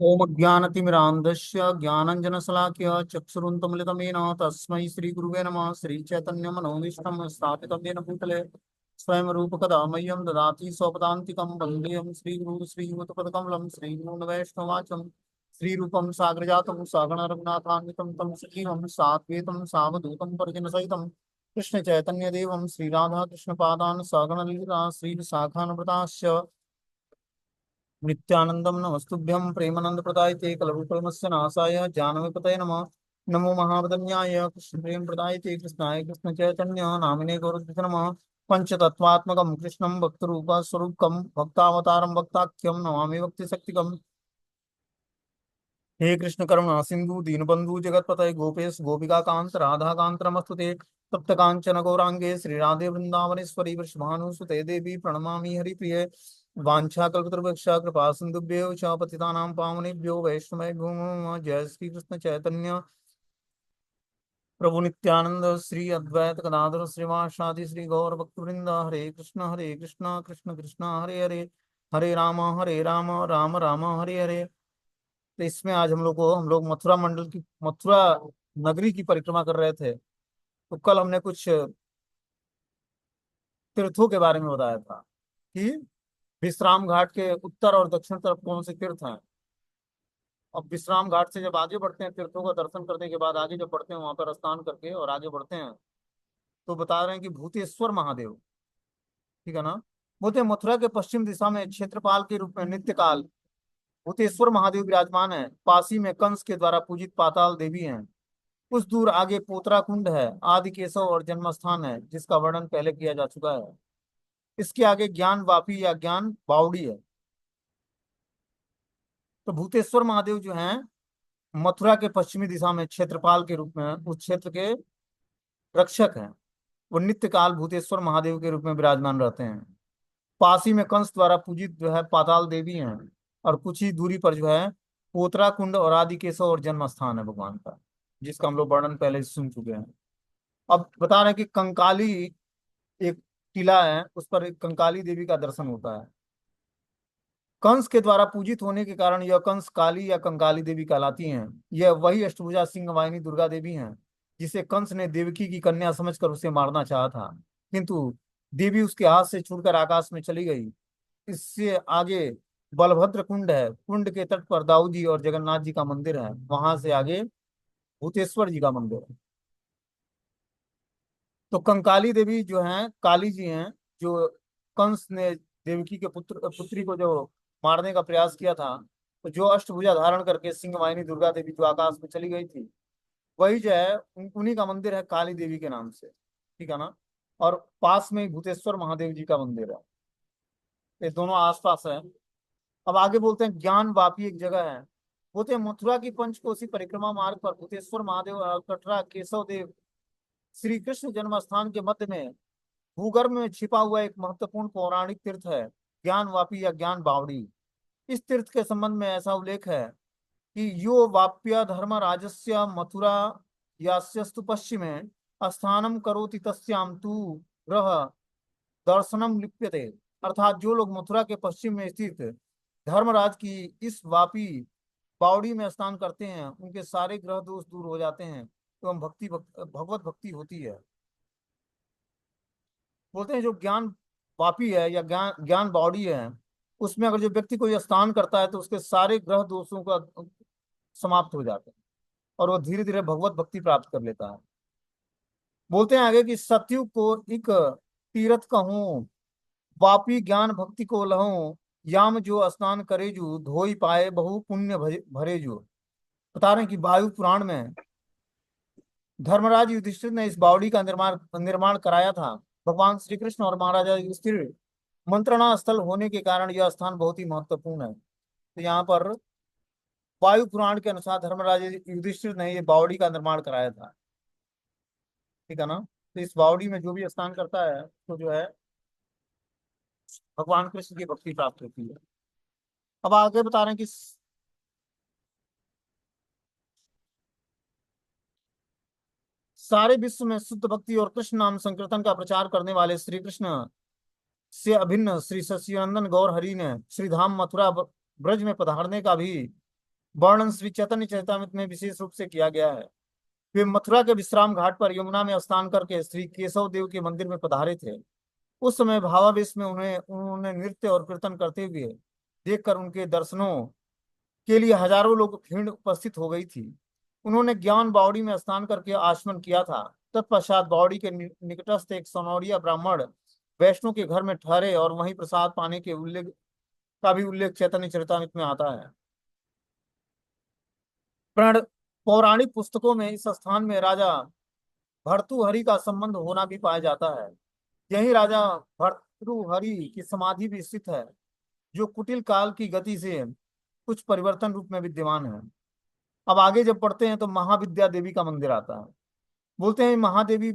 ओम ज्ञानतिमिरान्धस्य ज्ञानञ्जनशलाकया चक्षुरुन्मीलितं तस्मै श्रीगुरुवे नमः। श्रीचैतन्यमनोभीष्टं स्थापितं येन भूतले स्वयं रूपकदा मह्यं ददाति स्वपदान्तिकं वन्देऽहं श्रीगुरुं श्रीयुतपदकमलं श्रीगुरून् वैष्णवाचं श्रीरूपं साग्रजातं सगण रघुनाथान्वितं तं सजीवं साद्वैतं सावधूतं परिजनसहितं कृष्णचैतन्यदेवं श्रीराधाकृष्णपादान् सगण लीला श्रीविशाखान्विताश्च नित्यानंदम नमस्तुभ्यं प्रेमानंद प्रदायते कलरुपमस्य नाशाय जानवीपतये नमः। नमो महावदन्याय कृष्ण प्रेम प्रदायते कृष्णाय कृष्ण चैतन्य नामिने गौरद्विष नमः। पंचतत्वात्मकं कृष्णं भक्तरूप स्वरूपकं भक्तावतारं भक्ताख्यं नमामि भक्ति शक्तिकम्। हे कृष्ण करुणा सिंधु दीनबंधु जगतपतये गोपेश गोपिका कांत राधा कांत नमस्तुते। तप्त कांचन गौरांगे श्री राधे वृंदावनेश्वरी वृषभानुसुते देवी प्रणमामि हरिप्रिये। वाञ्छाकल्पतरुभ्यश्च कृपा सिन्धुभ्यो च पतितानां पावनेभ्यो वैष्णवेभ्यो नमः। जय श्री कृष्ण चैतन्य प्रभु नित्यानंद श्री अद्वैत गदाधर श्रीवासादि श्री गौर भक्तवृंद। हरे कृष्ण कृष्ण कृष्ण हरे हरे, हरे राम राम राम हरे हरे। तो इसमें आज हम लोग मथुरा नगरी की परिक्रमा कर रहे थे। तो कल हमने कुछ तीर्थों के बारे में बताया था कि विश्राम घाट के उत्तर और दक्षिण तरफ कौन से तीर्थ हैं। अब विश्राम घाट से जब आगे बढ़ते हैं, तीर्थों का दर्शन करने के बाद आगे जब बढ़ते हैं, वहां पर स्नान करके और आगे बढ़ते हैं, तो बता रहे हैं कि भूतेश्वर महादेव, ठीक है ना, बोलते हैं मथुरा के पश्चिम दिशा में क्षेत्रपाल के रूप में नित्य काल भूतेश्वर महादेव विराजमान है। पासी में कंस के द्वारा पूजित पाताल देवी हैं। कुछ दूर आगे पोतरा कुंड है, आदि केशव और जन्म स्थान है, जिसका वर्णन पहले किया जा चुका है। इसके आगे ज्ञान वापी या ज्ञान बावड़ी है। तो भूतेश्वर महादेव जो हैं मथुरा के पश्चिमी दिशा में क्षेत्रपाल के रूप में उस क्षेत्र के रक्षक हैं। वो नित्य काल भूतेश्वर महादेव के रूप में विराजमान रहते हैं। पास ही में कंस द्वारा पूजित जो है पाताल देवी हैं। और कुछ ही दूरी पर जो है पोतरा कुंड और आदि केशव और जन्म स्थान है भगवान का, जिसका हम लोग वर्णन पहले सुन चुके हैं। अब बता रहे हैं कि कंकाली एक टीला है, उस पर एक कंकाली देवी का दर्शन होता है। कंस के द्वारा पूजित होने के कारण यह कंस काली या कंकाली देवी कहलाती हैं। यह वही अष्टभुजा सिंह वाहिनी दुर्गा देवी हैं, जिसे कंस ने देवकी की कन्या समझकर उसे मारना चाहा था, किंतु देवी उसके हाथ से छूटकर आकाश में चली गई। इससे आगे बलभद्र कुंड है। कुंड के तट पर दाऊ जी और जगन्नाथ जी का मंदिर है। वहां से आगे भूतेश्वर जी का मंदिर है। तो कंकाली देवी जो हैं काली जी हैं, जो कंस ने देवकी के पुत्री को जो मारने का प्रयास किया था, तो जो अष्टभुजा धारण करके सिंह वाहिनी दुर्गा देवी जो आकाश में चली गई थी, वही जो है उन्हीं का मंदिर है काली देवी के नाम से, ठीक है ना। और पास में ही भूतेश्वर महादेव जी का मंदिर है। ये दोनों आसपास है। अब आगे बोलते हैं ज्ञान वापी एक जगह है। बोलते हैं मथुरा की पंचकोसी परिक्रमा मार्ग पर भूतेश्वर महादेव और कटरा केशव देव श्री कृष्ण जन्म स्थान के मध्य में भूगर्भ में छिपा हुआ एक महत्वपूर्ण पौराणिक तीर्थ है, ज्ञान वापी या ज्ञान बावड़ी। इस तीर्थ के संबंध में ऐसा उल्लेख है कि यो वाप्य धर्म राजस्य मथुरा यास्यस्तु पश्चिमे स्थानम करोति तस्याम तु ग्रह दर्शनम लिप्यते। अर्थात जो लोग मथुरा के पश्चिम में स्थित धर्मराज की इस वापी बावड़ी में स्नान करते हैं, उनके सारे ग्रह दोष दूर हो जाते हैं एवं भगवत भक्ति होती है। बोलते हैं जो ज्ञान वापी है या ज्ञान ज्ञान बावड़ी है, उसमें अगर जो व्यक्ति कोई स्नान करता है तो उसके सारे ग्रह दोषों का समाप्त हो जाते हैं और वो धीरे धीरे भगवत भक्ति प्राप्त कर लेता है। बोलते हैं आगे कि सतयुग को एक तीर्थ कहूँ, वापी ज्ञान भक्ति को लहूं, याम जो स्नान करे जू धोई पाए बहु पुण्य भरे जू। बता रहे हैं कि वायु पुराण में धर्मराज युधिष्ठिर ने इस बावड़ी का निर्माण निर्माण कराया था। भगवान श्री कृष्ण और महाराजा युधिष्ठिर मंत्रणा स्थल होने के कारण यह स्थान बहुत ही महत्वपूर्ण है। तो यहाँ पर वायु पुराण के अनुसार धर्मराज युधिष्ठिर ने ये बावड़ी का निर्माण कराया था, ठीक है ना। तो इस बावड़ी में जो भी स्नान करता है तो जो है भगवान कृष्ण की भक्ति प्राप्त होती है। अब आगे बता रहे हैं कि सारे विश्व में शुद्ध भक्ति और कृष्ण नाम संकीर्तन का प्रचार करने वाले श्री कृष्ण से अभिन्न श्री सच्चिदानंद गौर हरि ने श्री धाम मथुरा ब्रज में पधारने का भी वर्णन श्री चैतन्य चरितामृत में विशेष रूप से किया गया है। वे मथुरा के विश्राम घाट पर यमुना में स्नान करके श्री केशव देव के मंदिर में पधारे थे। उस समय भावावेश में उन्होंने नृत्य और कीर्तन करते हुए देखकर उनके दर्शनों के लिए हजारों लोग भीड़ उपस्थित हो गई थी। उन्होंने ज्ञान बावड़ी में स्नान करके आचमन किया था। तत्पश्चात बावड़ी के निकटस्थ एक सोनौरिया ब्राह्मण वैष्णव के घर में ठहरे और वहीं प्रसाद पाने के उल्लेख का भी उल्लेख चैतन्य चरितामृत में आता है। प्रण पौराणिक पुस्तकों में इस स्थान में राजा भर्तृहरि का संबंध होना भी पाया जाता है। यही राजा भर्तृहरि की समाधि भी स्थित है, जो कुटिल काल की गति से कुछ परिवर्तन रूप में विद्यमान है। अब आगे जब पढ़ते हैं तो महाविद्या देवी का मंदिर आता है। बोलते हैं महादेवी,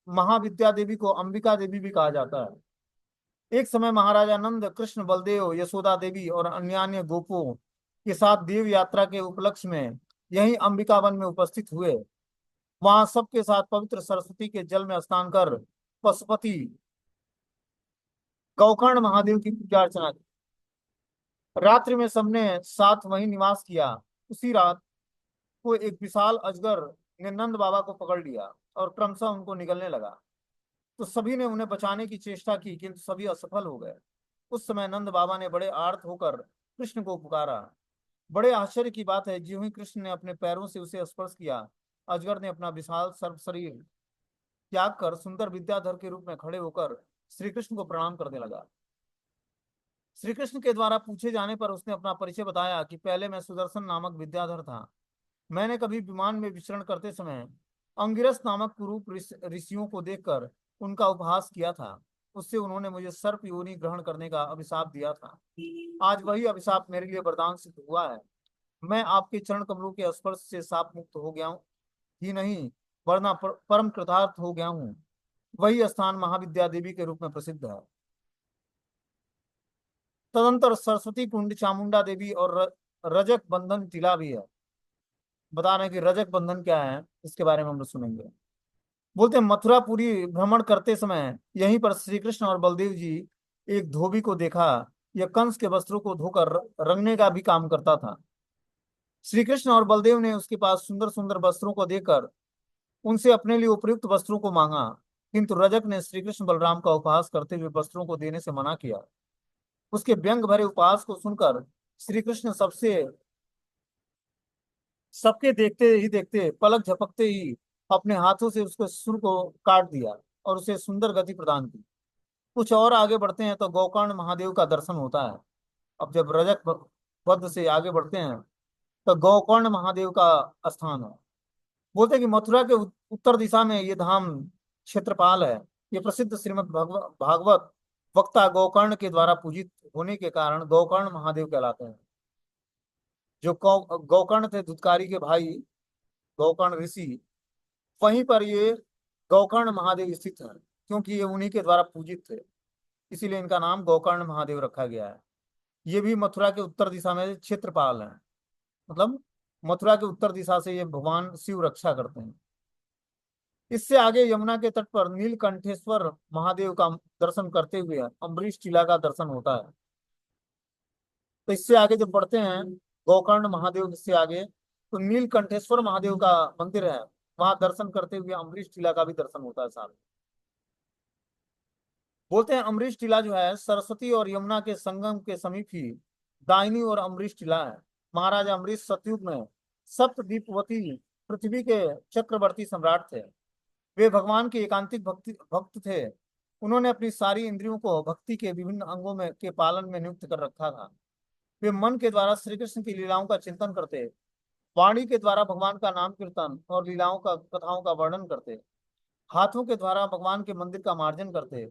महाविद्या देवी को अंबिका देवी भी कहा जाता है। एक समय महाराजा नंद कृष्ण बलदेव यशोदा देवी और अन्य गोपों के साथ देव यात्रा के उपलक्ष्य में यही अंबिका वन में उपस्थित हुए। वहां सबके साथ पवित्र सरस्वती के जल में स्नान कर पशुपति गौकर्ण महादेव की पूजा अर्चना की। रात्रि में सबने साथ वहीं निवास किया। उसी रात को एक विशाल अजगर ने नंद बाबा को पकड़ लिया और क्रमशः उनको निगलने लगा। तो सभी ने उन्हें बचाने की चेष्टा की, किंतु सभी असफल हो गए। उस समय नंद बाबा ने बड़े आर्त होकर कृष्ण को पुकारा। बड़े आश्चर्य की बात है, ज्यों ही कृष्ण ने अपने पैरों से उसे स्पर्श किया, अजगर ने अपना विशाल सर्व शरीर त्याग कर सुंदर विद्याधर के रूप में खड़े होकर श्री कृष्ण को प्रणाम करने लगा। श्री कृष्ण के द्वारा पूछे जाने पर उसने अपना परिचय बताया कि पहले मैं सुदर्शन नामक विद्याधर था। मैंने कभी विमान में विचरण करते समय अंगिरस नामक कुरूप ऋषियों को देखकर उनका उपहास किया था। उससे उन्होंने मुझे सर्प योनि ग्रहण करने का अभिशाप दिया था। आज वही अभिशाप मेरे लिए वरदान सिद्ध हुआ है। मैं आपके चरण कमलों के स्पर्श से साप मुक्त हो गया हूँ ही नहीं, वरना परम कृतार्थ हो गया हूँ। वही स्थान महाविद्या देवी के रूप में प्रसिद्ध है। तदंतर सरस्वती कुंड, चामुंडा देवी और रजक बंधन टीला भी है। बता रहे हैं कि रजक बंधन क्या है, इसके बारे में हम लोग सुनेंगे। बोलते हैं मथुरापुरी भ्रमण करते समय यहीं पर श्री कृष्ण और बलदेव जी एक धोबी को देखा। यह कंस के वस्त्रों को धोकर रंगने का भी काम करता था। श्री कृष्ण और बलदेव ने उसके पास सुंदर सुंदर वस्त्रों को देकर उनसे अपने लिए उपयुक्त वस्त्रों को मांगा, किंतु रजक ने श्री कृष्ण बलराम का उपहास करते हुए वस्त्रों को देने से मना किया। उसके व्यंग भरे उपहास को सुनकर श्री कृष्ण सबके देखते ही देखते पलक झपकते ही अपने हाथों से उसके सुर को काट दिया और उसे सुंदर गति प्रदान की। कुछ और आगे बढ़ते हैं तो गोकर्ण महादेव का दर्शन होता है। अब जब रजक वध से आगे बढ़ते हैं तो गोकर्ण महादेव का स्थान है। बोलते हैं कि मथुरा के उत्तर दिशा में ये धाम क्षेत्रपाल है। ये प्रसिद्ध श्रीमद् भागवत वक्ता गोकर्ण के द्वारा पूजित होने के कारण गोकर्ण महादेव कहलाते हैं। जो गोकर्ण थे धुतकारी के भाई गोकर्ण ऋषि, वहीं पर ये गोकर्ण महादेव स्थित है, क्योंकि ये उन्हीं के द्वारा पूजित थे, इसीलिए इनका नाम गोकर्ण महादेव रखा गया है। ये भी मथुरा के उत्तर दिशा में क्षेत्रपाल हैं, मतलब मथुरा के उत्तर दिशा से ये भगवान शिव रक्षा करते हैं। इससे आगे यमुना के तट पर नीलकंठेश्वर महादेव का दर्शन करते हुए अम्बरीश टीला का दर्शन होता है। तो इससे आगे जब बढ़ते हैं गोकर्ण महादेव से आगे तो नीलकंठेश्वर महादेव का मंदिर है। वहां दर्शन करते हुए अम्बरीश टीला का भी दर्शन होता है साथ। बोलते हैं अम्बरीश टीला जो है सरस्वती और यमुना के संगम के समीप ही दाहिनी और अम्बरीश टीला है। महाराजा अम्बरीश सतयुग में सप्तद्वीपवती पृथ्वी के चक्रवर्ती सम्राट थे। वे भगवान के एकांतिक भक्त थे। उन्होंने अपनी सारी इंद्रियों को भक्ति के विभिन्न अंगों में के पालन में नियुक्त कर रखा था। वे मन के द्वारा श्री कृष्ण की लीलाओं का चिंतन करते, वाणी के द्वारा भगवान का नाम कीर्तन और लीलाओं का कथाओं का वर्णन करते, हाथों के द्वारा भगवान के मंदिर का मार्जन करते,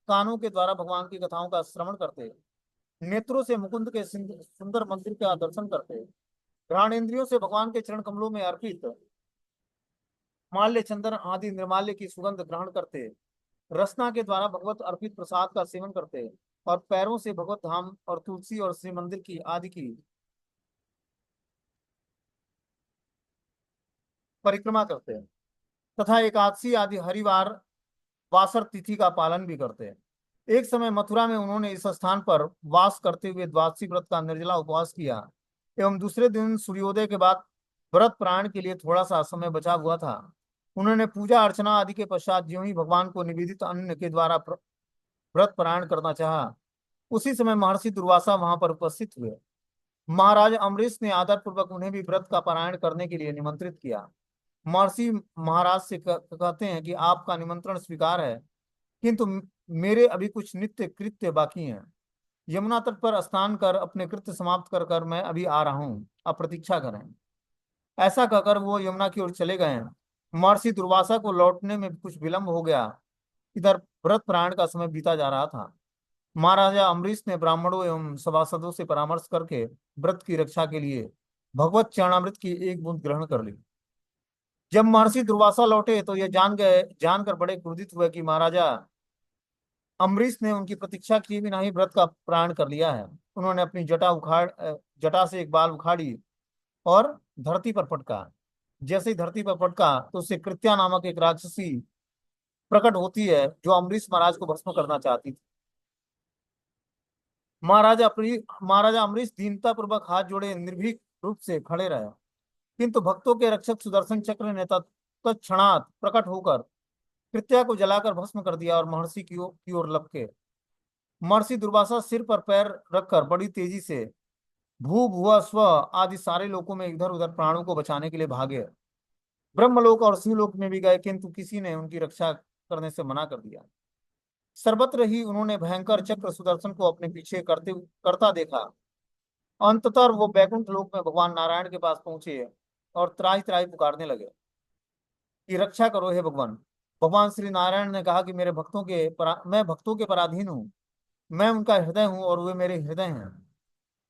कानों के द्वारा भगवान की कथाओं का श्रवण करते, नेत्रों से मुकुंद के सुंदर मंदिर का दर्शन करते, घ्राणेन्द्रियों से भगवान के चरण कमलों में अर्पित माल्य चंदन आदि निर्माल्य की सुगंध ग्रहण करते, रसना के द्वारा भगवत अर्पित प्रसाद का सेवन करते और पैरों से भगवत धाम और तुलसी और श्री मंदिर की आदि की परिक्रमा करते हैं तथा एकादशी आदि हरिवार वासर तिथि का पालन भी करते हैं। एक समय मथुरा में उन्होंने इस स्थान पर वास करते हुए द्वादशी व्रत का निर्जला उपवास किया। एवं दूसरे दिन सूर्योदय के बाद व्रत प्राण के लिए थोड़ा सा समय बचा हुआ था। उन्होंने पूजा अर्चना आदि के पश्चात ज्यों ही भगवान को निवेदित अन्न के द्वारा व्रत पारायण करना चाहा, उसी समय महर्षि दुर्वासा वहां पर उपस्थित हुए। महाराज अम्बरीश ने आदर पूर्वक उन्हें भी व्रत का पारायण करने के लिए निमंत्रित किया। महर्षि महाराज से कहते हैं कि आपका निमंत्रण स्वीकार है, किंतु मेरे अभी कुछ नित्य कृत्य बाकी हैं। यमुना तट पर स्नान कर अपने कृत्य समाप्त कर कर मैं अभी आ रहा हूँ, आप प्रतीक्षा करें। ऐसा कहकर वो यमुना की ओर चले गए। महर्षि दुर्वासा को लौटने में कुछ विलंब हो गया। इधर व्रत प्राण का समय बीता जा रहा था। महाराजा अम्बरीश ने ब्राह्मणों एवं सभासदों से परामर्श करके व्रत की रक्षा के लिए भगवत चरणामृत की एक बूंद ग्रहण कर ली। जब महर्षि दुर्वासा लौटे तो ये जानकर बड़े क्रोधित हुए कि महाराजा अम्बरीश ने उनकी प्रतीक्षा किए बिना ही व्रत का प्राण कर लिया है। उन्होंने अपनी जटा से एक बाल उखाड़ी और धरती पर पटका। जैसे ही धरती पर पटका तो उससे कृत्या नामक एक राक्षसी प्रकट होती है, जो अम्बरीश महाराज को भस्म करना चाहती थी। महाराजा अम्बरीश दीनता पूर्वक हाथ जोड़े निर्भीक रूप से खड़े रहे, किंतु भक्तों के रक्षक सुदर्शन चक्र ने तत्क्षणात प्रकट होकर कृत्या को जलाकर भस्म कर दिया और महर्षि की ओर लपके। महर्षि दुर्वासा सिर पर पैर रखकर बड़ी तेजी से भू भुआ स्व आदि सारे लोकों में इधर उधर प्राणों को बचाने के लिए भागे। ब्रह्मलोक और शिवलोक में भी गए, किंतु किसी ने उनकी रक्षा करने से मना कर दिया। सर्वत्र ही उन्होंने भयंकर चक्र सुदर्शन को अपने पीछे करता देखा। अंततः वो बैकुंठ लोक में भगवान नारायण के पास पहुंचे और त्राहि त्राहि पुकारने लगे कि रक्षा करो हे भगवान। भगवान श्री नारायण ने कहा कि मैं भक्तों के पराधीन हूँ। मैं उनका हृदय हूँ और वे मेरे हृदय हैं।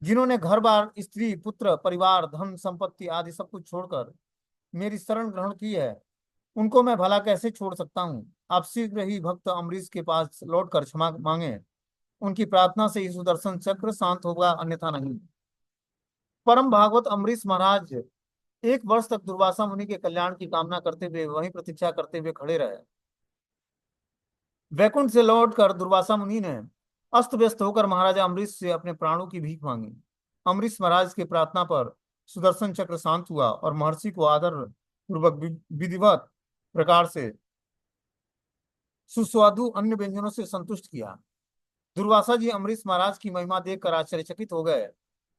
जिन्होंने घर बार स्त्री पुत्र परिवार धन संपत्ति आदि सब कुछ छोड़कर मेरी शरण ग्रहण की है, उनको मैं भला कैसे छोड़ सकता हूँ। आप शीघ्र ही भक्त अम्बरीश के पास लौटकर क्षमा मांगे। उनकी प्रार्थना से ही सुदर्शन चक्र शांत होगा, अन्यथा नहीं। परम भागवत अम्बरीश महाराज 1 वर्ष तक दुर्वासा मुनि के कल्याण की कामना करते हुए वहीं प्रतीक्षा करते हुए खड़े रहे। वैकुंठ से लौटकर दुर्वासा मुनि ने अस्त व्यस्त होकर महाराजा अम्बरीश से अपने प्राणों की भीख मांगी। अम्बरीश महाराज की प्रार्थना पर सुदर्शन चक्र शांत हुआ और महर्षि को आदर पूर्वक विधिवत प्रकार से सुस्वादु अन्य व्यंजनों से संतुष्ट किया। दुर्वासा जी अम्बरीश महाराज की महिमा देखकर आश्चर्यचकित हो गए।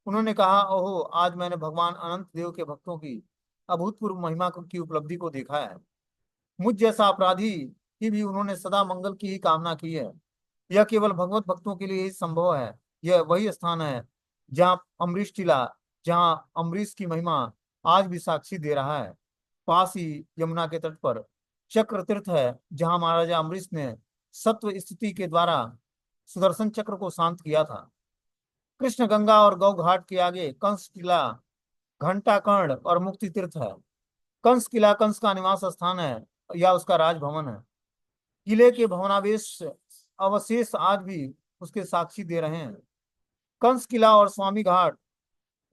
उन्होंने कहा, ओहो, आज मैंने भगवान अनंत देव के भक्तों की अभूतपूर्व महिमा की उपलब्धि को देखा है। मुझ जैसा अपराधी की भी उन्होंने सदा मंगल की ही कामना की है। यह केवल भगवत भक्तों के लिए ही संभव है। यह वही स्थान है जहाँ अम्बरीश टीला, जहाँ अम्बरीश की महिमा आज भी साक्षी दे रहा है। पास ही यमुना के तट पर चक्र तीर्थ है, जहाँ महाराजा अम्बरीश ने सत्व स्थिति के द्वारा सुदर्शन चक्र को शांत किया था। कृष्ण गंगा और गौ घाट के आगे कंस किला, घंटा कर्ण और मुक्ति तीर्थ है। कंस किला कंस का निवास स्थान है या उसका राजभवन है। किले के भवनावेश अवशेष आज भी उसके साक्षी दे रहे हैं। कंस किला और स्वामी घाट,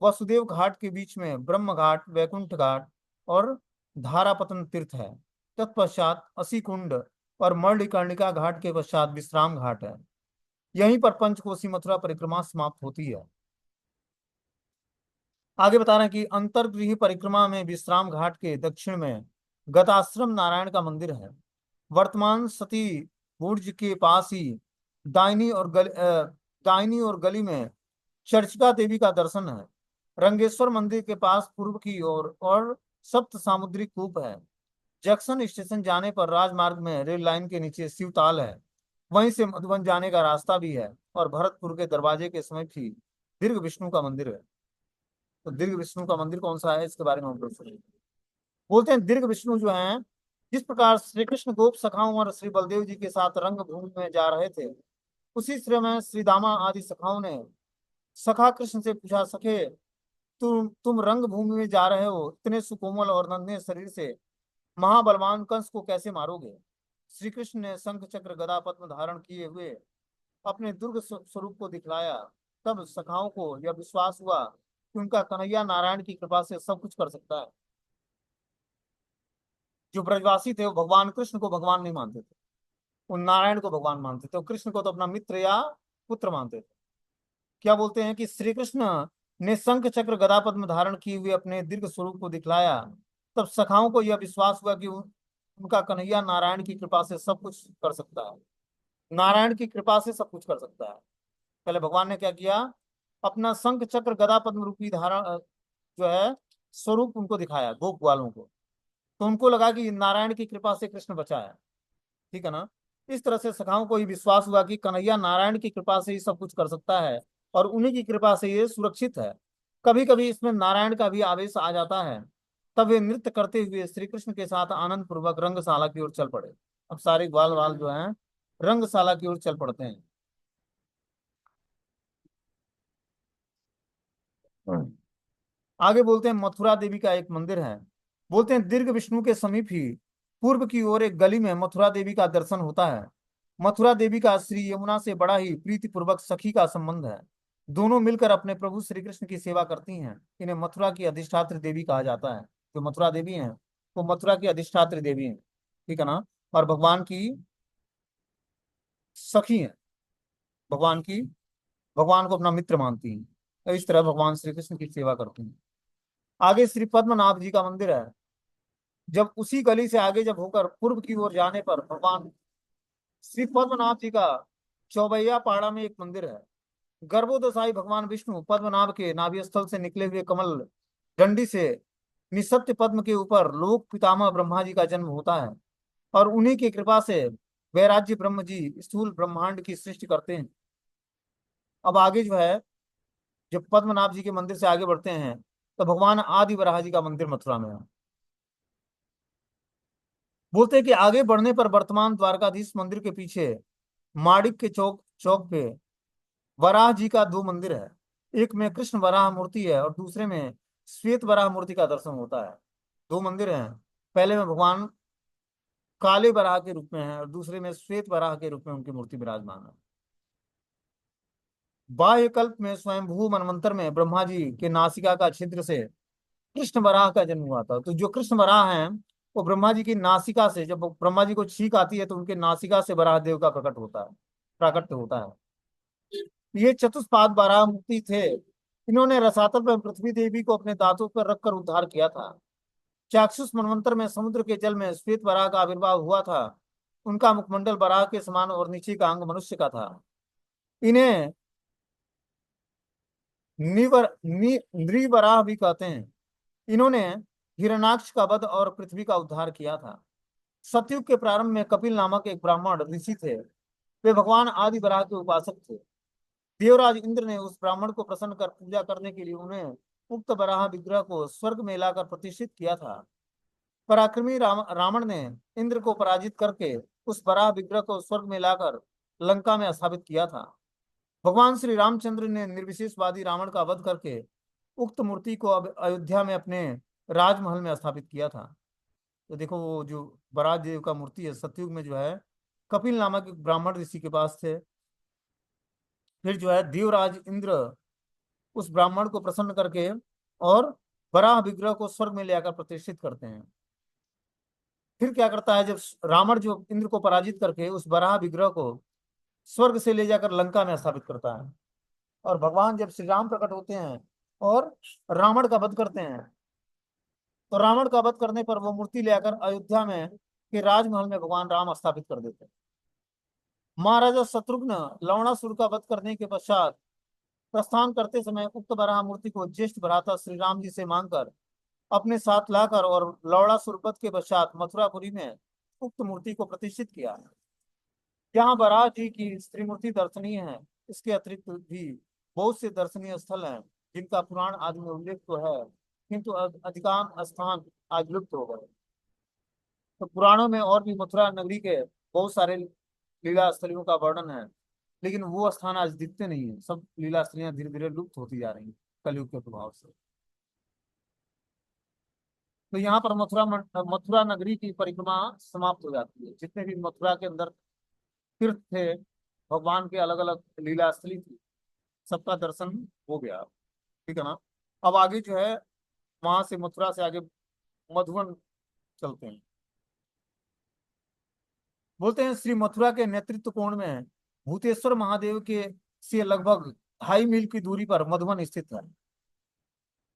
वसुदेव घाट के बीच में ब्रह्म घाट, वैकुंठ घाट और धारापतन तीर्थ है। तत्पश्चात असी कुंड और मर्णिकर्णिका घाट के पश्चात विश्राम घाट है। यहीं पर पंचकोसी मथुरा परिक्रमा समाप्त होती है। आगे बता रहे हैं कि अंतर्गृह परिक्रमा में विश्राम घाट के दक्षिण में गताश्रम नारायण का मंदिर है। वर्तमान सती बुर्ज के पास ही दाहिनी और गली में चर्चिका देवी का दर्शन है। रंगेश्वर मंदिर के पास पूर्व की ओर और सप्त सामुद्रिक कूप है। जंक्शन स्टेशन जाने पर राजमार्ग में रेल लाइन के नीचे शिवताल है। वहीं से मधुबन जाने का रास्ता भी है और भरतपुर के दरवाजे के समीप ही दीर्घ विष्णु का मंदिर है। तो दीर्घ विष्णु का मंदिर कौन सा है, इसके बारे में हम लोग सुनिए। बोलते हैं दीर्घ विष्णु जो हैं, जिस प्रकार श्री कृष्ण गोप सखाओं और श्री बलदेव जी के साथ रंग भूमि में जा रहे थे, उसी समय श्री दामा आदि सखाओं ने सखा कृष्ण से पूछा, सखे, तुम रंग भूमि में जा रहे हो, इतने सुकोमल और नन्हे शरीर से महाबलवान कंस को कैसे मारोगे। श्री कृष्ण ने शंख चक्र गदा पद्म धारण किए हुए अपने दुर्ग स्वरूप को दिखलाया। तब सखाओं को यह विश्वास हुआ कि उनका कन्हैया नारायण की कृपा से सब कुछ कर सकता है। जो ब्रजवासी थे वो भगवान कृष्ण को भगवान नहीं मानते थे, वो नारायण को भगवान मानते थे, कृष्ण को तो अपना मित्र या पुत्र मानते थे। क्या बोलते हैं कि श्री कृष्ण ने शंख चक्र गदा पद्म धारण किए हुए अपने दीर्घ स्वरूप को दिखलाया, तब सखाओं को यह विश्वास हुआ कि उनका कन्हैया नारायण की कृपा से सब कुछ कर सकता है। नारायण की कृपा से सब कुछ कर सकता है। पहले भगवान ने क्या किया, अपना शंख चक्र गदा पद्म रूपी धारण जो है स्वरूप उनको दिखाया, गोप ग्वालों को। तो उनको लगा कि नारायण की कृपा से कृष्ण बचा है। ठीक है ना। इस तरह से सखाओं को ये विश्वास हुआ कि कन्हैया नारायण की कृपा से ही सब कुछ कर सकता है और उन्हीं की कृपा से ये सुरक्षित है। कभी कभी इसमें नारायण का भी आवेश आ जाता है। तब वे नृत्य करते हुए श्री कृष्ण के साथ आनंद पूर्वक रंगशाला की ओर चल पड़े। अब सारे ग्वाल वाल जो हैं रंगशाला की ओर चल पड़ते हैं। आगे बोलते हैं मथुरा देवी का एक मंदिर है। बोलते हैं दीर्घ विष्णु के समीप ही पूर्व की ओर एक गली में मथुरा देवी का दर्शन होता है। मथुरा देवी का श्री यमुना से बड़ा ही प्रीति पूर्वक सखी का संबंध है। दोनों मिलकर अपने प्रभु श्री कृष्ण की सेवा करती हैं। इन्हें मथुरा की अधिष्ठात्री देवी कहा जाता है। जो मथुरा देवी हैं वो मथुरा की अधिष्ठात्री देवी हैं। ठीक है ना। और भगवान की सखी हैं। भगवान की भगवान को अपना मित्र मानती हैं। तो इस तरह भगवान श्री कृष्ण की सेवा करती हैं। आगे श्री पद्मनाभ जी का मंदिर है। जब उसी गली से आगे जब होकर पूर्व की ओर जाने पर भगवान श्री पद्मनाभ जी का चौबैया पाड़ा में एक मंदिर है। गर्भोदशाई भगवान विष्णु पद्मनाभ के नाभि स्थल से निकले हुए कमल डंडी से निसत्य पद्म के ऊपर लोक पितामह ब्रह्मा जी का जन्म होता है और उन्हीं की कृपा से वैराज्य ब्रह्म जी स्थूल ब्रह्मांड की सृष्टि करते हैं। अब आगे जो है जब पद्मनाभ जी के मंदिर से आगे बढ़ते हैं तो भगवान आदि वराह जी का मंदिर मथुरा में है। बोलते हैं कि आगे बढ़ने पर वर्तमान द्वारकाधीश मंदिर के पीछे माड़िक के चौक चौक पे वराह जी का दो मंदिर है। एक में कृष्ण वराह मूर्ति है और दूसरे में श्वेत वराह मूर्ति का दर्शन होता है। दो मंदिर हैं। पहले में भगवान काले वराह के रूप में है और दूसरे में श्वेत वराह के रूप में उनकी मूर्ति विराजमान है। बाह्य कल्प में स्वयंभू मनवंतर में ब्रह्मा जी के नासिका का छिद्र से कृष्ण वराह का जन्म हुआ था। तो जो कृष्ण वराह हैं वो ब्रह्मा जी की नासिका से जब ब्रह्मा जी को छींक आती है तो उनके नासिका से वराह देव का प्रकट होता है, प्राकट्य होता है। ये चतुष्पाद वराह मूर्ति थे। इन्होंने रसातल में पृथ्वी देवी को अपने दांतों पर रखकर उद्धार किया था। चाक्षुष मनवंतर में समुद्र के जल में श्वेत वराह का आविर्भाव हुआ था। उनका मुखमंडल वराह के समान और नीचे का अंग मनुष्य का था। इन्हें नृवराह भी कहते हैं। इन्होंने हिरण्याक्ष का वध और पृथ्वी का उद्धार किया था। सतयुग के प्रारंभ में कपिल नामक एक ब्राह्मण ऋषि थे। वे भगवान आदि वराह के उपासक थे। देवराज इंद्र ने उस ब्राह्मण को प्रसन्न कर पूजा करने के लिए उन्हें उक्त वराह विग्रह को स्वर्ग में लाकर प्रतिष्ठित किया था। पराक्रमी रावण ने इंद्र को पराजित करके उस वराह विग्रह को स्वर्ग में लाकर लंका में स्थापित किया था। भगवान श्री रामचंद्र ने निर्विशेषवादी रावण का वध करके उक्त मूर्ति को अब अयोध्या में अपने राजमहल में स्थापित किया था। तो देखो वो जो बराह देव का मूर्ति है सतयुग में जो है कपिल नामक एक ब्राह्मण ऋषि के पास थे। फिर जो है देवराज इंद्र उस ब्राह्मण को प्रसन्न करके और बराह विग्रह को स्वर्ग में ले आकर प्रतिष्ठित करते हैं। फिर क्या करता है जब रावण जो इंद्र को पराजित करके उस बराह विग्रह को स्वर्ग से ले जाकर लंका में स्थापित करता है। और भगवान जब श्री राम प्रकट होते हैं और रावण का वध करते हैं तो रावण का वध करने पर वो मूर्ति ले आकर अयोध्या में के राजमहल में भगवान राम स्थापित कर देते हैं। महाराजा शत्रुघ्न लवणासुर का वध करने के पश्चात प्रस्थान करते समय उक्त बराह मूर्ति को ज्येष्ठ भ्राता श्री राम जी से मांगकर अपने साथ लाकर और लवणासुर वध के पश्चात मथुरापुरी में उक्त मूर्ति को प्रतिष्ठित किया। यहाँ बराह जी की स्त्री मूर्ति दर्शनीय है। इसके अतिरिक्त भी बहुत से दर्शनीय स्थल हैं जिनका पुराण आदि में उल्लेख तो है किंतु अधिकांश स्थान आज लुप्त हो गए। तो पुराणों में और भी मथुरा नगरी के बहुत सारे लीला स्थलियों का वर्णन है लेकिन वो स्थान आज दिखते नहीं है। सब लीला स्थलियां धीरे धीरे लुप्त होती जा रही हैं कलयुग के प्रभाव से। तो यहाँ पर मथुरा नगरी की परिक्रमा समाप्त हो जाती है। जितने भी मथुरा के अंदर तीर्थ थे भगवान के अलग अलग लीला स्थली थी सबका दर्शन हो गया। ठीक है ना। अब आगे जो है वहां से मथुरा से आगे मधुबन चलते हैं। बोलते हैं श्री मथुरा के नेतृत्व कोण में भूतेश्वर महादेव के से लगभग 2.5 मील की दूरी पर मधुबन स्थित है।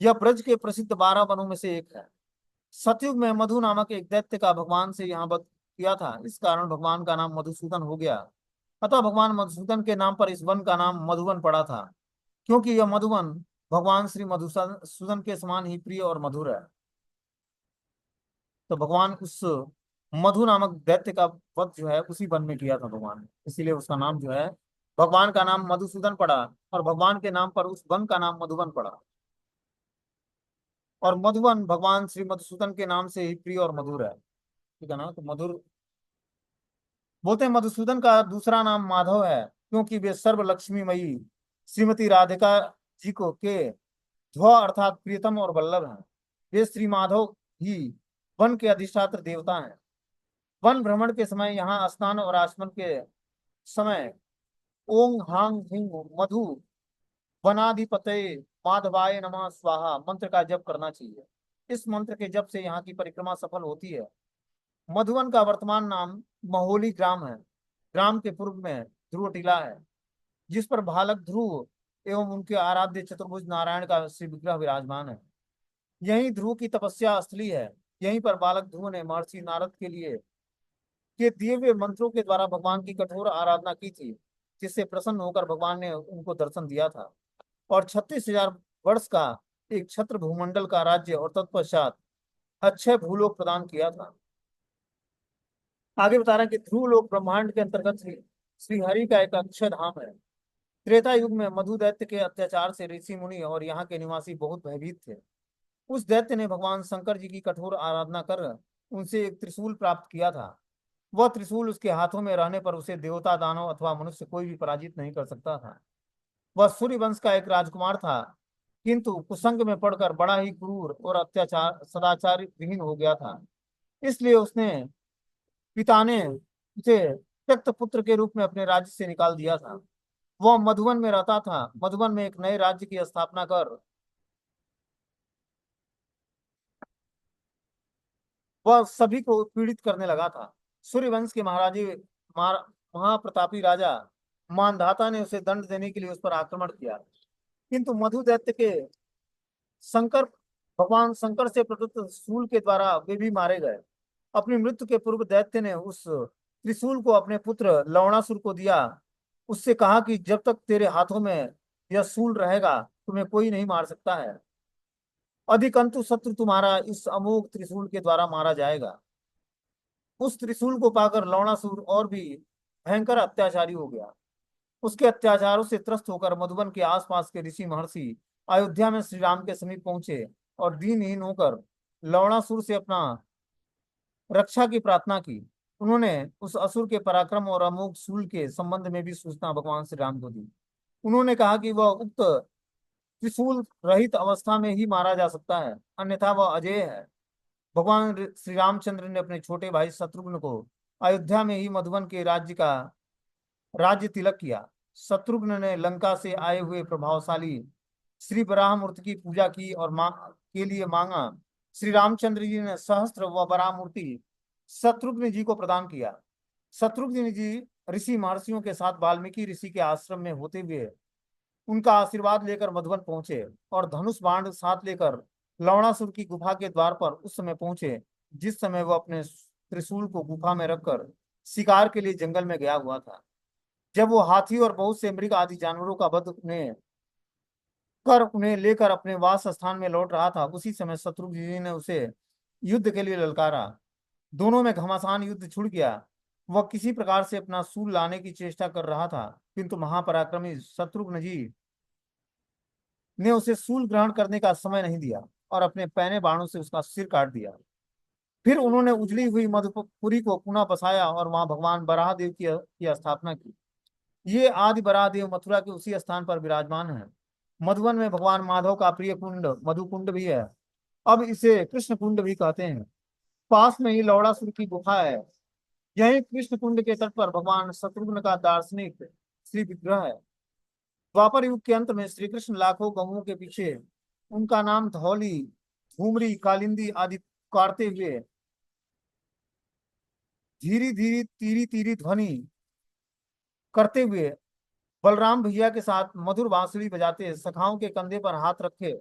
यह ब्रज के प्रसिद्ध 12 वनों में से एक है। सतयुग में मधु नामक एक दैत्य का भगवान से यहाँ वध किया था, इस कारण भगवान का नाम मधुसूदन हो गया। अतः भगवान मधुसूदन के नाम पर इस वन का नाम मधुवन पड़ा था, क्योंकि यह मधुवन भगवान श्री मधुसूदन के समान ही प्रिय और मधुर है। तो भगवान उस मधु नामक दैत्य का वध जो है उसी वन में किया था भगवान ने, इसीलिए उसका नाम जो है, भगवान का नाम मधुसूदन पड़ा और भगवान के नाम पर उस वन का नाम मधुवन पड़ा। और मधुवन भगवान श्री मधुसूदन के नाम से ही प्रिय और मधुर है। ठीक है ना। तो मधुर बोलते हैं मधुसूदन का दूसरा नाम माधव है, क्योंकि वे सर्व लक्ष्मीमयी श्रीमती राधिका जी को के ध्व अर्थात प्रियतम और वल्लभ हैं। वे श्री माधव ही वन के अधिष्ठात्र देवता हैं। वन भ्रमण के समय यहाँ स्नान और आचमन के समय ओम हांग हिंग मधु वनाधिपतये माधवाय नमः स्वाहा मंत्र का जप करना चाहिए। इस मंत्र के जप से यहाँ की परिक्रमा सफल होती है। मधुवन का वर्तमान नाम महोली ग्राम है। ग्राम के पूर्व में ध्रुव टीला है, जिस पर बालक ध्रुव एवं उनके आराध्य चतुर्भुज नारायण का श्री विग्रह विराजमान है। यही ध्रुव की तपस्या स्थली है। यहीं पर बालक ध्रुव ने महर्षि नारद के लिए के दिए हुए मंत्रों के द्वारा भगवान की कठोर आराधना की थी, जिससे प्रसन्न होकर भगवान ने उनको दर्शन दिया था और 36,000 वर्ष का एक छत्र भूमंडल का राज्य और तत्पश्चात अक्षय भूलोक प्रदान किया था। आगे बता रहे हैं कि ध्रुव लोक ब्रह्मांड के अंतर्गत श्री हरि का एक अक्षय धाम है। त्रेता युग में मधु दैत्य के अत्याचार से ऋषि मुनि और यहाँ के निवासी बहुत भयभीत थे। उस दैत्य ने भगवान शंकर जी की कठोर आराधना कर उनसे एक त्रिशूल प्राप्त किया था। वह त्रिशूल उसके हाथों में रहने पर उसे देवता, दानव अथवा मनुष्य कोई भी पराजित नहीं कर सकता था। वह सूर्य वंश का एक राजकुमार था, किंतु कुसंग में पड़कर बड़ा ही क्रूर और अत्याचार सदाचार विहीन हो गया था। इसलिए उसने पिता ने उसे त्यक्त पुत्र के रूप में अपने राज्य से निकाल दिया था। वह मधुवन में रहता था। मधुवन में एक नए राज्य की स्थापना कर वह सभी को पीड़ित करने लगा था। सूर्यवंश के महाप्रतापी राजा मानधाता ने उसे दंड देने के लिए उस पर आक्रमण किया, किंतु मधु दैत्य के शंकर भगवान शंकर से प्रदत्त शूल के द्वारा वे भी मारे गए। अपनी मृत्यु के पूर्व दैत्य ने उस त्रिशूल को अपने पुत्र लवणासुर को दिया। उससे कहा कि जब तक तेरे हाथों में यह शूल रहेगा तुम्हें कोई नहीं मार सकता है। अधिकंतु शत्रु तुम्हारा इस अमोघ त्रिशूल के द्वारा मारा जाएगा। उस त्रिशूल को पाकर लवणासुर और भी भयंकर अत्याचारी हो गया। उसके अत्याचारों से त्रस्त होकर मधुबन के आसपास के ऋषि महर्षि अयोध्या में श्री राम के समीप पहुंचे और दीनहीन होकर लवणासुर से अपना रक्षा की प्रार्थना की। उन्होंने उस असुर के पराक्रम और अमोघ शूल के संबंध में भी सूचना भगवान श्री राम को दी। उन्होंने कहा कि वह उक्त त्रिशूल रहित अवस्था में ही मारा जा सकता है, अन्यथा वह अजेय है। भगवान श्री रामचंद्र ने अपने छोटे भाई शत्रुघ्न को अयोध्या में ही मधुबन के राज्य तिलक किया। शत्रुघ्न ने लंका से आए हुए प्रभावशाली श्री बराह मूर्ति की पूजा की और के लिए मांगा। श्री रामचंद्र जी ने सहस्त्र व बराह मूर्ति शत्रुघ्न जी को प्रदान किया। शत्रुघ्न जी ऋषि महर्षियों के साथ वाल्मीकि ऋषि के आश्रम में होते हुए उनका आशीर्वाद लेकर मधुबन पहुंचे और धनुष बाण साथ लेकर लवणासुर की गुफा के द्वार पर उस समय पहुंचे जिस समय वह अपने त्रिशूल को गुफा में रखकर शिकार के लिए जंगल में गया हुआ था। जब वो हाथी और बहुत से मृग आदि जानवरों का वध उन्हें लेकर अपने वास स्थान में लौट रहा था, उसी समय शत्रुघ्न जी ने उसे युद्ध के लिए ललकारा। दोनों में घमासान युद्ध छिड़ गया। वह किसी प्रकार से अपना शूल लाने की चेष्टा कर रहा था, किंतु महापराक्रमी शत्रुघ्न जी ने उसे शूल ग्रहण करने का समय नहीं दिया और अपने पैने बाणों से उसका सिर काट दिया। फिर उन्होंने उजड़ी हुई मधुपुरी को पुनः बसाया और वहां भगवान बराहदेव की स्थापना की। ये आदि बराहदेव मथुरा के उसी स्थान पर विराजमान है। मधुवन में भगवान माधव का प्रिय कुंड मधु कुंड भी है। अब इसे कृष्ण कुंड भी कहते हैं। पास में ही लौड़ासुर की गुफा है। यही कृष्ण कुंड के तट पर भगवान शत्रुघ्न का दार्शनिक श्री विग्रह है। द्वापर युग के अंत में श्री कृष्ण लाखों गौओं के पीछे उनका नाम धौली, धूमरी, कालिंदी आदि पुकारते हुए धीरे धीरे तीरी तीरी ध्वनि करते हुए बलराम भैया के साथ मधुर बांसुरी बजाते सखाओं के कंधे पर हाथ रखे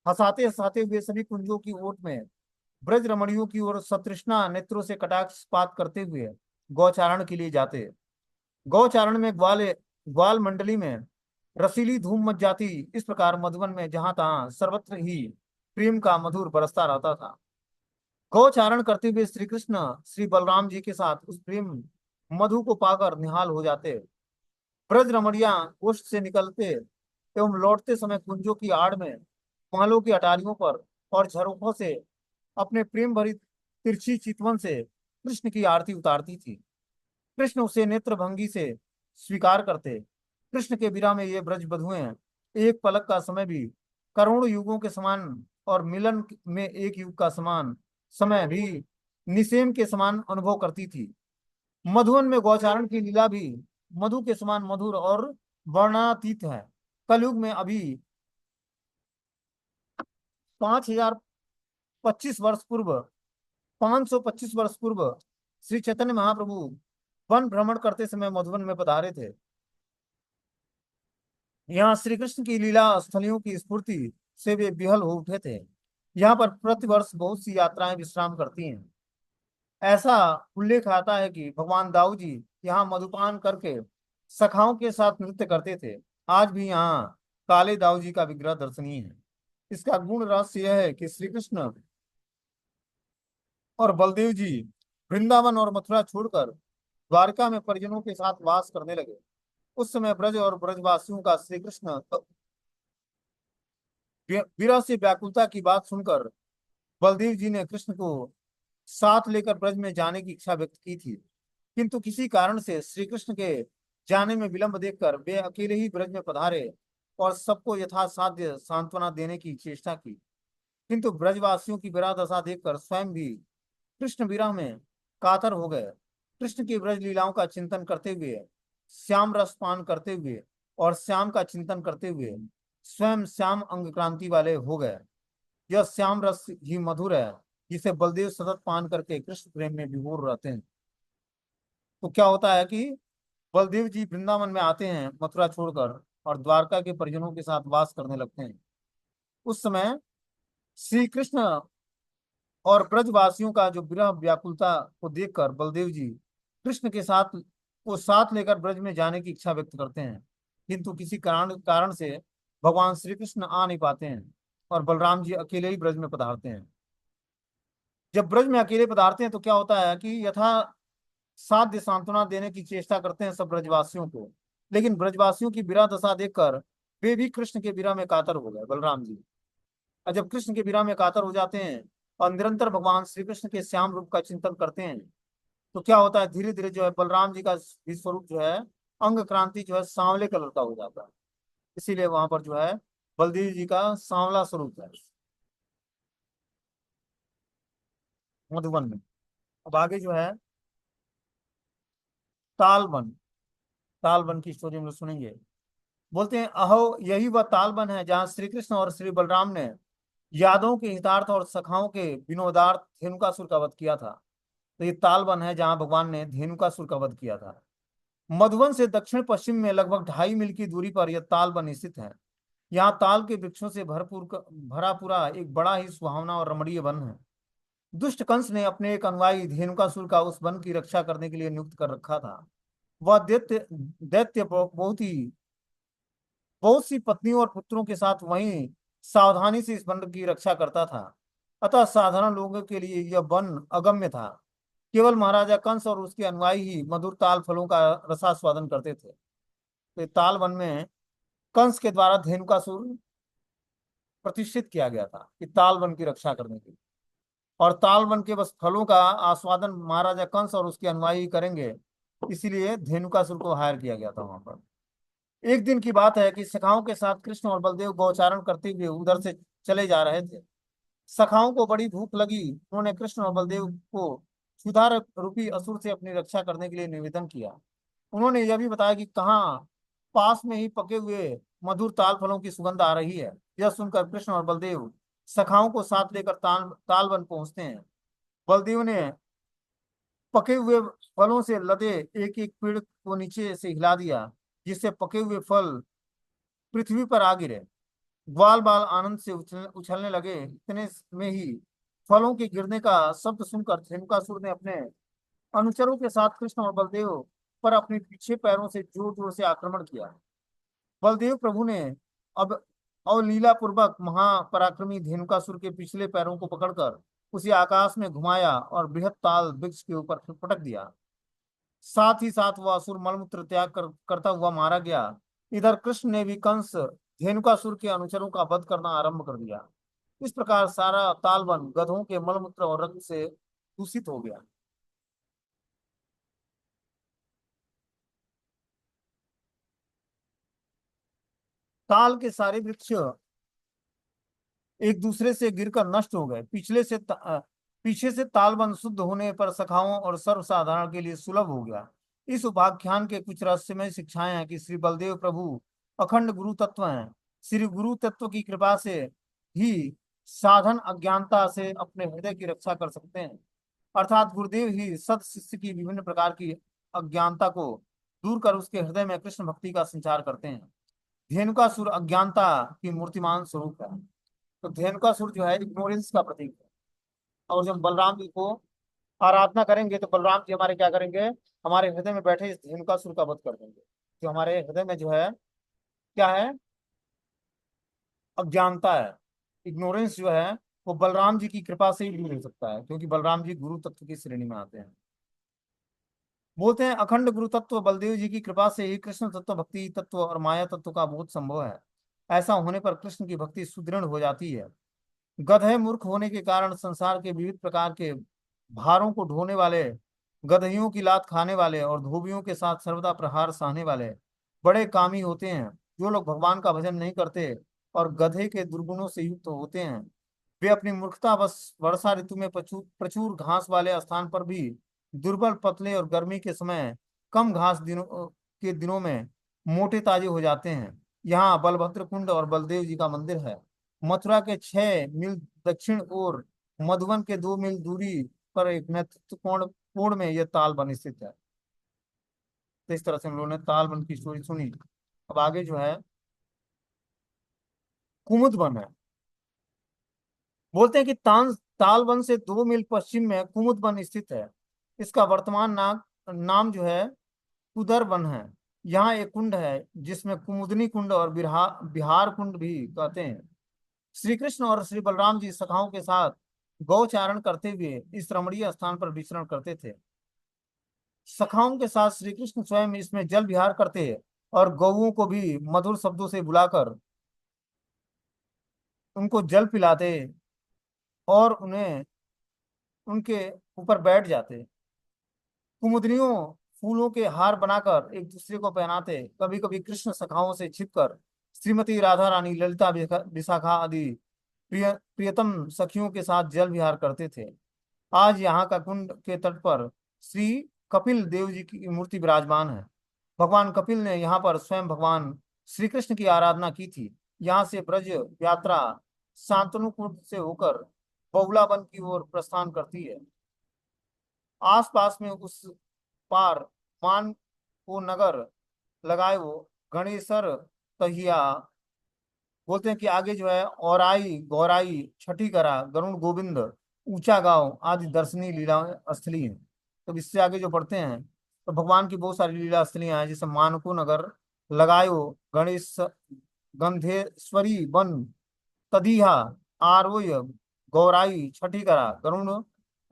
हंसाते हंसाते हुए सभी कुंजों की ओट में ब्रज रमणियों की ओर सतृष्णा नेत्रों से कटाक्षपात करते हुए गौचारण के लिए जाते। गौचारण में ग्वाल मंडली में रसीली धूम मच जाती। इस प्रकार मधुवन में जहां तहां सर्वत्र ही प्रेम का मधुर बरसता रहता था। गौचारण करते हुए श्री कृष्ण श्री बलराम जी के साथ उस प्रेम मधु को पाकर निहाल हो जाते। ब्रज रमणिया गोष्ठ से निकलते एवं लौटते समय कुंजों की आड़ में महलों की अटारियों पर और झरोखों से अपने प्रेम भरी तिरछी चितवन से कृष्ण की आरती उतारती थी। कृष्ण उसे नेत्र भंगी से स्वीकार करते। कृष्ण के विरह में ये ब्रज बधुएं एक पलक का समय भी करोड़ों युगों के समान और मिलन में एक युग का समान समय भी निसेम के समान अनुभव करती थी। मधुवन में गौचारण की लीला भी मधु के समान मधुर और वर्णनातीत है। कलयुग में अभी 5025 वर्ष पूर्व 525 वर्ष पूर्व श्री चैतन्य महाप्रभु वन भ्रमण करते समय मधुवन में पधारे थे। यहाँ श्री कृष्ण की लीला स्थलियों की स्फूर्ति से वे विहल हो उठे थे। यहाँ पर प्रतिवर्ष बहुत सी यात्राएं विश्राम करती हैं। ऐसा उल्लेख आता है कि भगवान दाऊ जी यहाँ मधुपान करके सखाओं के साथ नृत्य करते थे। आज भी यहाँ काले दाऊ जी का विग्रह दर्शनीय है। इसका गुण रहस्य यह है कि श्री कृष्ण और बलदेव जी वृंदावन और मथुरा छोड़कर द्वारका में परिजनों के साथ वास करने लगे। उस समय ब्रज और ब्रजवासियों का श्री कृष्ण विरह से व्याकुलता की बात सुनकर बलदेव जी ने कृष्ण को साथ लेकर ब्रज में जाने की इच्छा व्यक्त की थी, किंतु किसी कारण से श्री कृष्ण के जाने में विलंब देखकर वे अकेले ही ब्रज में पधारे और सबको यथासाध्य सांत्वना देने की चेष्टा की। किंतु ब्रजवासियों की विरह दशा देखकर स्वयं भी कृष्ण विरह में कातर हो गए। कृष्ण की ब्रज लीलाओं का चिंतन करते हुए, श्याम रस पान करते हुए और श्याम का चिंतन करते हुए स्वयं श्याम अंग क्रांति वाले हो गए। यह श्याम रस ही मधुर है जिसे बलदेव सतत पान करके कृष्ण प्रेम में विभोर रहते हैं। तो क्या होता है कि बलदेव जी वृंदावन में आते हैं मथुरा छोड़कर और द्वारका के परिजनों के साथ वास करने लगते हैं। उस समय श्री कृष्ण और ब्रजवासियों का जो विरह व्याकुलता को देखकर बलदेव जी कृष्ण के साथ को साथ लेकर ब्रज में जाने की इच्छा व्यक्त करते हैं, किंतु किसी कारण कारण से भगवान श्री कृष्ण आ नहीं पाते हैं और बलराम जी अकेले ही ब्रज में पधारते हैं। जब ब्रज में अकेले पधारते हैं तो क्या होता है कि यथा साध्य सांत्वना देने की चेष्टा करते हैं सब ब्रजवासियों को, लेकिन ब्रजवासियों की विरह दशा देखकर वे भी कृष्ण के विरह में कातर हो गए बलराम जी। और जब कृष्ण के विरह में कातर हो जाते हैं और निरंतर भगवान श्री कृष्ण के श्याम रूप का चिंतन करते हैं तो क्या होता है, धीरे धीरे जो है बलराम जी का भी स्वरूप जो है अंग क्रांति जो है सांवले कलर का हो जाता है। इसीलिए वहां पर जो है बलदेव जी का सांवला स्वरूप है मधुबन में। अब आगे जो है तालबन, तालबन की स्टोरी हम लोग सुनेंगे। बोलते हैं अहो यही वह तालबन है जहाँ श्री कृष्ण और श्री बलराम ने यादों के हितार्थ और सखाओं के विनोदार्थ धेनुकासुर का वध किया था। तो ये तालबन है जहाँ भगवान ने धेनुकासुर का वध किया था। मधुबन से दक्षिण पश्चिम में लगभग 2.5 मील की दूरी पर यह तालबन स्थित है। यहाँ ताल के वृक्षों से भरा पूरा एक बड़ा ही सुहावना और रमणीय वन है। दुष्ट कंस ने अपने एक अनुयायी धेनुकासुर का उस वन की रक्षा करने के लिए नियुक्त कर रखा था। वह दैत्य दैत्य बहुत सी पत्नियों और पुत्रों के साथ वहीं सावधानी से इस वन की रक्षा करता था। अतः साधारण लोगों के लिए यह वन अगम्य था। केवल महाराजा कंस और उसके अनुयायी ही मधुर ताल फलों का रसास्वादन करते थे। तो ये ताल वन में कंस के द्वारा धेनुकासुर प्रतिष्ठित किया गया था कि ताल वन की रक्षा करने के लिए, और ताल वन के बस फलों का आस्वादन महाराजा कंस और उसके अनुयायी करेंगे, इसीलिए धेनुकासुर को हायर किया गया था वहां पर। एक दिन की बात है कि सखाओं के साथ कृष्ण और बलदेव गौचारण करते हुए उधर से चले जा रहे थे। सखाओं को बड़ी भूख लगी। उन्होंने कृष्ण और बलदेव को क्षुधा रूपी असुर से अपनी रक्षा करने के लिए निवेदन किया। उन्होंने यह भी बताया कि कहाँ पास में ही पके हुए मधुर ताल फलों की सुगंध आ रही है। यह सुनकर कृष्ण और बलदेव सखाओं को साथ लेकर तालवन पहुंचते हैं। बलदेव ने पके हुए फलों से लदे एक एक पेड़ को नीचे से हिला दिया, जिससे पके हुए फल पृथ्वी पर आ गिरे। ग्वाल बाल आनंद से उछलने लगे। इतने में ही फलों के गिरने का शब्द सुनकर धेनुकासुर ने अपने अनुचरों के साथ कृष्ण और बलदेव पर अपने पीछे पैरों से जोर जोर से आक्रमण किया। बलदेव प्रभु ने अब अवलीला पूर्वक महापराक्रमी धेनुकासुर के पिछले पैरों को पकड़कर उसे आकाश में घुमाया और बृहत ताल वृक्ष के ऊपर पटक दिया। साथ ही साथ वह असुर मलमूत्र त्याग करता हुआ मारा गया। इधर कृष्ण ने भी कंस धेनुकासुर के अनुचरों का वध करना आरंभ कर दिया। इस प्रकार सारा तालवन गधों के मलमूत्र और रक्त से दूषित हो गया। ताल के सारे वृक्ष एक दूसरे से गिरकर नष्ट हो गए। पीछे से तालबन शुद्ध होने पर सखाओं और सर्वसाधारण के लिए सुलभ हो गया। इस उपाख्यान के कुछ रहस्यमय शिक्षाएं हैं कि श्री बलदेव प्रभु अखंड गुरु तत्व हैं। श्री गुरु तत्व की कृपा से ही साधन अज्ञानता से अपने हृदय की रक्षा कर सकते हैं। अर्थात गुरुदेव ही सत शिष्य की विभिन्न प्रकार की अज्ञानता को दूर कर उसके हृदय में कृष्ण भक्ति का संचार करते हैं। धेनुकासुर अज्ञानता की मूर्तिमान स्वरूप है। तो धेनुकासुर जो है इग्नोरेंस का प्रतीक है। और जब बलराम जी को आराधना करेंगे तो बलराम जी हमारे क्या करेंगे, हमारे हृदय में बैठे इस धेनुकासुर का वध कर देंगे। जो हमारे हृदय में जो है क्या है, अज्ञानता है, इग्नोरेंस जो है, वो बलराम जी की कृपा से ही दूर हो सकता है, क्योंकि बलराम जी गुरु तत्व की श्रेणी में आते हैं। बोलते हैं अखंड गुरु तत्व बलदेव जी की कृपा से ही कृष्ण तत्व, भक्ति तत्व और माया तत्व का बोध संभव है। ऐसा होने पर कृष्ण की भक्ति सुदृढ़ हो जाती है। गधे मूर्ख होने के कारण संसार के विविध प्रकार के भारों को ढोने वाले, गधइयों की लात खाने वाले और धोबियों के साथ सर्वदा प्रहार सहने वाले बड़े कामी होते हैं। जो लोग भगवान का भजन नहीं करते और गधे के दुर्गुणों से युक्त होते हैं, वे अपनी मूर्खता बस वर्षा ऋतु में प्रचुर प्रचुर घास वाले स्थान पर भी दुर्बल, पतले और गर्मी के समय कम घास के दिनों में मोटे ताजे हो जाते हैं। यहाँ बलभद्र कुंड और बलदेव जी का मंदिर है। मथुरा के 6 मील दक्षिण और मधुबन के 2 मील दूरी पर एक महत्वपूर्ण पूर्ण में यह तालबन स्थित है। तो इस तरह से हम लोगों ने तालबन की स्टोरी सुनी। अब आगे जो है कुमुदवन है। बोलते हैं कि तालबन से 2 मील पश्चिम में कुमुदवन स्थित है। इसका वर्तमान नाम जो है कुदर वन है। यहाँ एक कुंड है जिसमें कुमुदनी कुंड और बिहार कुंड भी कहते हैं। श्री कृष्ण और श्री बलराम जी सखाओं के साथ गौचारण करते हुए इस रमणीय स्थान पर विचरण करते थे। सखाओं के साथ श्री कृष्ण स्वयं इसमें जल विहार करते और गौओं को भी मधुर शब्दों से बुलाकर उनको जल पिलाते और उन्हें उनके ऊपर बैठ जाते। कुमुदनियों फूलों के हार बनाकर एक दूसरे को पहनाते। कभी कभी कृष्ण सखाओं से छिपकर श्रीमती राधा रानी, ललिता, विशाखा आदि प्रियतम सखियों के साथ जल विहार करते थे। आज यहाँ का कुंड के तट पर श्री कपिल देव जी की मूर्ति विराजमान है। भगवान कपिल ने यहाँ पर स्वयं भगवान श्री कृष्ण की आराधना की थी। यहाँ से ब्रज यात्रा शांतनु कुंड से होकर बहुलावन की ओर प्रस्थान करती है। आसपास में उस पार मान को नगर लगाए वो गणेशर तहिया। बोलते हैं कि आगे जो है औराई, गौराई, छठी करा, गरुण गोविंद, ऊंचा गांव आदि दर्शनीय लीला स्थली हैं। तो इससे आगे जो बढ़ते हैं तो भगवान की बहुत सारी लीला स्थलियां हैं, जैसे मानको नगर, लगायो, गणेश, गंधेश्वरी वन, तदीहा, आरोय, गौराई, छठी करा, गरुण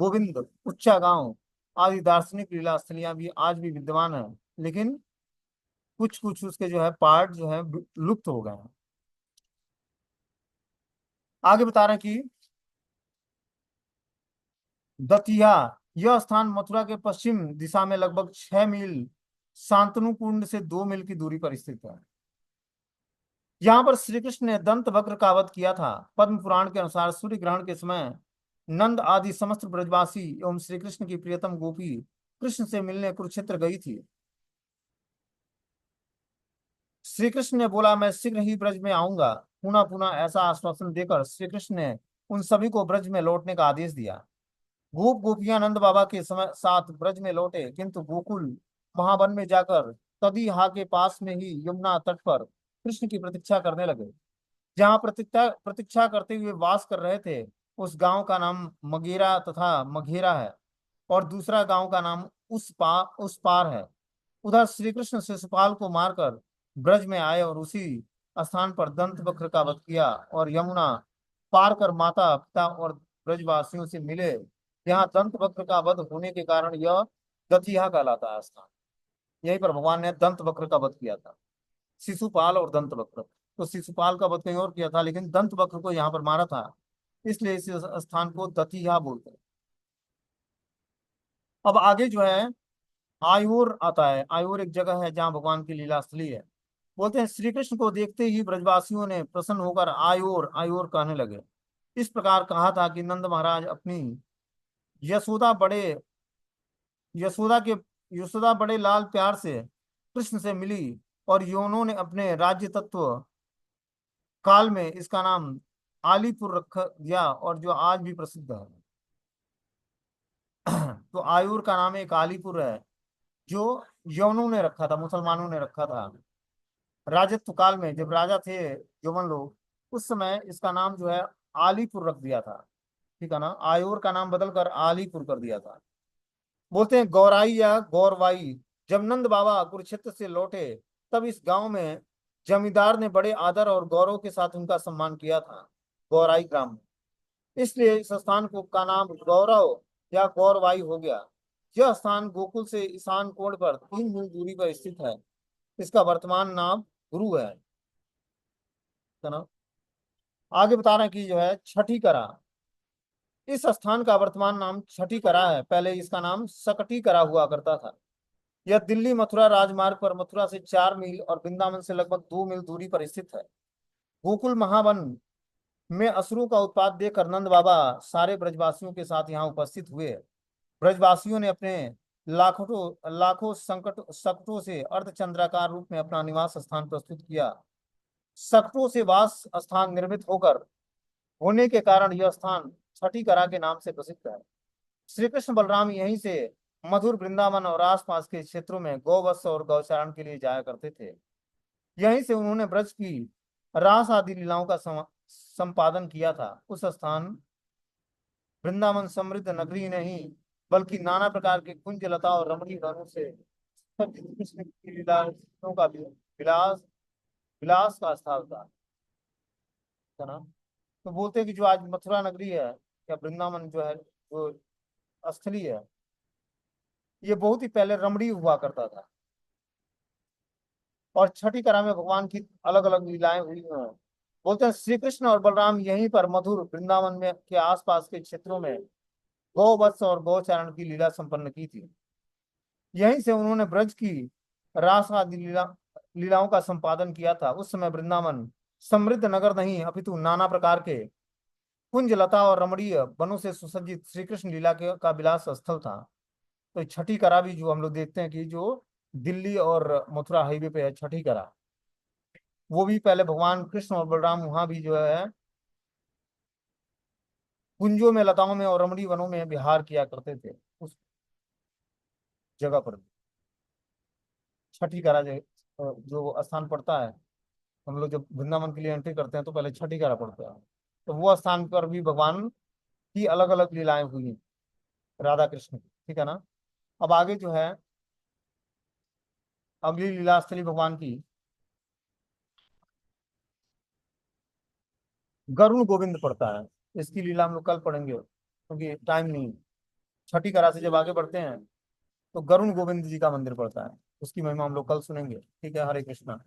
गोविंद, उच्चा गांव आदि दार्शनिक लीला स्थलियां भी आज भी विद्यमान है। लेकिन कुछ कुछ उसके जो है पार्ट जो है लुप्त हो गए हैं। आगे बता रहे हैं कि दतिया, यह स्थान मथुरा के पश्चिम दिशा में लगभग 6 मील शांतनु कुंड से 2 मील की दूरी पर स्थित है। यहाँ पर श्री कृष्ण ने दंत वक्र का वध किया था। पद्म पुराण के अनुसार सूर्य ग्रहण के समय नंद आदि समस्त ब्रजवासी एवं श्री कृष्ण की प्रियतम गोपी कृष्ण से मिलने कुरुक्षेत्र गई थी। श्री कृष्ण ने बोला, मैं शीघ्र ही ब्रज में आऊंगा। पुनः पुनः ऐसा आश्वासन देकर श्री कृष्ण ने उन सभी को ब्रज में लौटने का आदेश दिया। गोप गोपियां नंद बाबा के समय साथ ब्रज में लौटे, किंतु गोकुल महावन में जाकर तदी हा के पास में ही यमुना तट पर कृष्ण की प्रतीक्षा करने लगे। जहाँ प्रतीक्षा प्रतीक्षा करते हुए वास कर रहे थे, उस गांव का नाम मगेरा तथा मघेरा है, और दूसरा गांव का नाम उस पार है। उधर श्री कृष्ण शिशुपाल को मारकर ब्रज में आए और उसी स्थान पर दंत वक्र का वध किया, और यमुना पार कर माता पिता और ब्रजवासियों से मिले। यहाँ दंत वक्र का वध होने के कारण यह दतिया कहलाता है स्थान। यहीं पर भगवान ने दंत वक्र का वध किया था, शिशुपाल और दंत वक्र। तो शिशुपाल का वध कहीं और किया था, लेकिन दंत वक्र को यहाँ पर मारा था, इसलिए इस स्थान को दतिया बोलते हैं। अब आगे जो है आयूर आता है। आयूर एक जगह है जहाँ भगवान की लीला स्थली है। बोलते हैं श्री कृष्ण को देखते ही ब्रजवासियों ने प्रसन्न होकर आयूर आयूर कहने लगे। इस प्रकार कहा था कि नंद महाराज अपनी यशोदा बड़े यशोदा के यशोदा बड़े लाल प्यार से कृष्ण से मिली, और योनों ने अपने राज्य तत्व काल में इसका नाम आलीपुर रख दिया, और जो आज भी प्रसिद्ध है। तो आयूर का नाम एक आलीपुर है, जो यवनों ने रखा था, मुसलमानों ने रखा था राजत्व काल में, जब राजा थे यवन लोग, उस समय इसका नाम जो है आलीपुर रख दिया था। ठीक है ना, आयूर का नाम बदलकर आलीपुर कर दिया था। बोलते हैं गौराई या गौरवाई। जब नंद बाबा कुरुक्षेत्र से लौटे, तब इस गांव में जमींदार ने बड़े आदर और गौरव के साथ उनका सम्मान किया था, गौराई ग्राम में। इसलिए इस स्थान को का नाम गौरव या गौरवाई हो गया। यह स्थान गोकुल से ईशान कोण पर 3 मील दूरी पर स्थित है। इसका वर्तमान नाम गुरु है ना। आगे बता रहे हैं कि जो है छठी करा। इस स्थान का वर्तमान नाम छठी करा है, पहले इसका नाम सकटी करा हुआ करता था। यह दिल्ली मथुरा राजमार्ग पर मथुरा से 4 मील और वृंदावन से लगभग 2 मील दूरी पर स्थित है। गोकुल महावन में असुरों का उत्पात देखकर नंद बाबा सारे ब्रजवासियों के साथ यहाँ उपस्थित हुए। ब्रजवासियों ने अपने लाखों लाखों सकटों से अर्धचंद्राकार रूप में अपना निवास स्थान प्रस्तुत किया। सकटों से वास स्थान निर्मित होने के कारण यह स्थान छठी करा के नाम से प्रसिद्ध है। श्री कृष्ण बलराम यहीं से मधुर वृंदावन और आसपास के क्षेत्रों में गौवत्स और गौचारण के लिए जाया करते थे। यहीं से उन्होंने ब्रज की रास आदि लीलाओं का संपादन किया था। उस स्थान वृंदावन समृद्ध नगरी नहीं, बल्कि नाना प्रकार के कुंज लता और रमणीय वनों से कृष्ण की लीलाओं का विलास विलास का स्थान था, है ना। तो बोलते हैं कि जो आज मथुरा नगरी है या वृंदावन जो है, जो स्थली है, ये बहुत ही पहले रमणीय हुआ करता था। और छठी कला में भगवान की अलग अलग लीलाएं हुई हैं। बोलते हैं श्री कृष्ण और बलराम यहीं पर मधुर वृंदावन में के आसपास के क्षेत्रों में गौवत्स और गौचारण की लीला संपन्न की थी। यहीं से उन्होंने ब्रज की रास आदि लीलाओं का संपादन किया था। उस समय वृंदावन समृद्ध नगर नहीं, अपितु नाना प्रकार के कुंज लता और रमणीय वनों से सुसज्जित श्री कृष्ण लीला के का विलास स्थल था। तो छठी करा भी जो हम लोग देखते हैं कि जो दिल्ली और मथुरा हाईवे पे है छठी करा, वो भी पहले भगवान कृष्ण और बलराम वहां भी जो है कुंजों में, लताओं में और रमणीय वनों में विहार किया करते थे। उस जगह पर छठी करा जो स्थान पड़ता है, हम लोग जब वृंदावन के लिए एंट्री करते हैं तो पहले छठी करा पड़ता है। तो वो स्थान पर भी भगवान की अलग अलग लीलाएं हुई हैं, राधा कृष्ण की। ठीक है ना। अब आगे जो है अगली लीला स्थली भगवान की गरुण गोविंद पड़ता है। इसकी लीला हम लोग कल पढ़ेंगे क्योंकि टाइम नहीं है। छठी करा से जब आगे बढ़ते हैं तो गरुण गोविंद जी का मंदिर पड़ता है, उसकी महिमा हम लोग कल सुनेंगे। ठीक है, हरे कृष्णा।